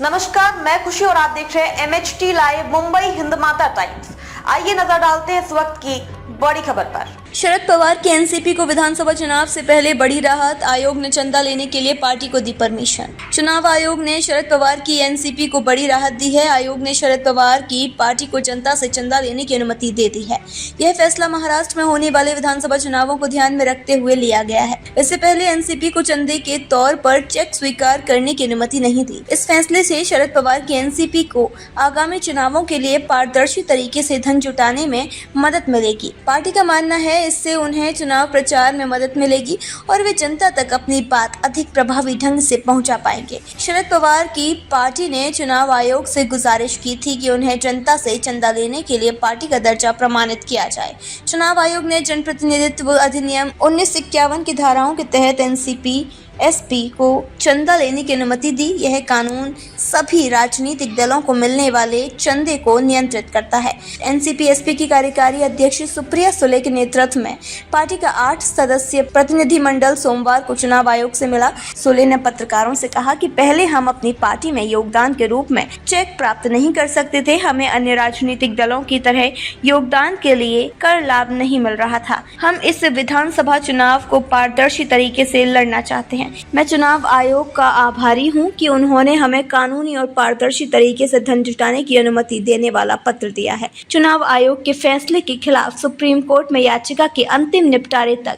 नमस्कार, मैं खुशी और आप देख रहे हैं MHT लाइव मुंबई हिंद माता टाइम्स। आइए नजर डालते हैं इस वक्त की बड़ी खबर पर। शरद पवार की एनसीपी को विधानसभा चुनाव से पहले बड़ी राहत। आयोग ने चंदा लेने के लिए पार्टी को दी परमिशन। चुनाव आयोग ने शरद पवार की एनसीपी को बड़ी राहत दी है। आयोग ने शरद पवार की पार्टी को जनता से चंदा लेने की अनुमति दे दी है। यह फैसला महाराष्ट्र में होने वाले विधानसभा चुनावों को ध्यान में रखते हुए लिया गया है। इससे पहले एनसीपी को चंदे के तौर पर चेक स्वीकार करने की अनुमति नहीं दी। इस फैसले से शरद पवार की एनसीपी को आगामी चुनावों के लिए पारदर्शी तरीके से धन जुटाने में मदद मिलेगी। पार्टी का मानना है इससे उन्हें चुनाव प्रचार में मदद मिलेगी और वे जनता तक अपनी बात अधिक प्रभावी ढंग से पहुंचा पाएंगे। शरद पवार की पार्टी ने चुनाव आयोग से गुजारिश की थी कि उन्हें जनता से चंदा लेने के लिए पार्टी का दर्जा प्रमाणित किया जाए। चुनाव आयोग ने जनप्रतिनिधित्व अधिनियम 1951 की धाराओं के तहत एनसीपी एसपी को चंदा लेने की अनुमति दी। यह कानून सभी राजनीतिक दलों को मिलने वाले चंदे को नियंत्रित करता है। एनसीपी एसपी की कार्यकारी अध्यक्ष सुप्रिया सुले के नेतृत्व में पार्टी का 8 सदस्यीय प्रतिनिधिमंडल सोमवार को चुनाव आयोग से मिला। सुले ने पत्रकारों से कहा कि पहले हम अपनी पार्टी में योगदान के रूप में चेक प्राप्त नहीं कर सकते थे। हमें अन्य राजनीतिक दलों की तरह योगदान के लिए कर लाभ नहीं मिल रहा था। हम इस विधानसभा चुनाव को पारदर्शी तरीके से लड़ना चाहते हैं। मैं चुनाव आयोग का आभारी हूं कि उन्होंने हमें कानूनी और पारदर्शी तरीके से धन जुटाने की अनुमति देने वाला पत्र दिया है। चुनाव आयोग के फैसले के खिलाफ सुप्रीम कोर्ट में याचिका के अंतिम निपटारे तक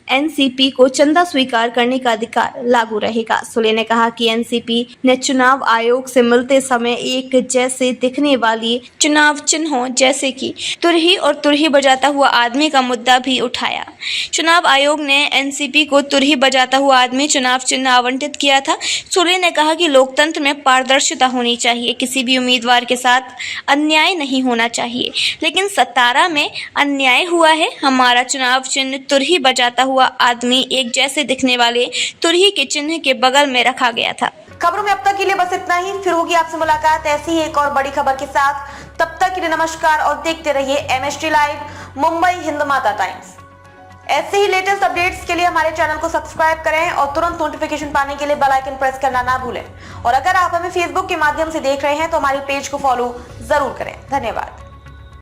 एनसीपी को चंदा स्वीकार करने का अधिकार लागू रहेगा। सुले ने कहा कि एनसीपी ने चुनाव आयोग से मिलते समय एक जैसे दिखने वाली चुनाव चिन्हों जैसे कि तुरही और तुरही बजाता हुआ आदमी का मुद्दा भी उठाया। चुनाव आयोग ने एनसीपी को तुरही बजाता हुआ आदमी चुनाव चिन्ह आवंटित किया था। सुले ने कहा कि लोकतंत्र में पारदर्शिता होनी चाहिए। किसी भी उम्मीदवार के साथ अन्याय नहीं होना चाहिए, लेकिन सतारा में अन्याय हुआ है। हमारा चुनाव चिन्ह तुरही बजाता हुआ आदमी एक जैसे दिखने वाले तुरही के चिन्ह के बगल में रखा गया था। खबरों में अब तक के लिए बस इतना ही। फिर होगी आपसे मुलाकात ऐसी ही एक और बड़ी खबर के साथ। तब तक के लिए नमस्कार और देखते रहिए MHT लाइव मुंबई हिंद माता टाइम्स। ऐसे ही लेटेस्ट अपडेट्स के लिए हमारे चैनल को सब्सक्राइब करें और तुरंत नोटिफिकेशन पाने के लिए बेल आइकन प्रेस करना ना भूलें। और अगर आप हमें फेसबुक के माध्यम से देख रहे हैं तो हमारे पेज को फॉलो जरूर करें। धन्यवाद।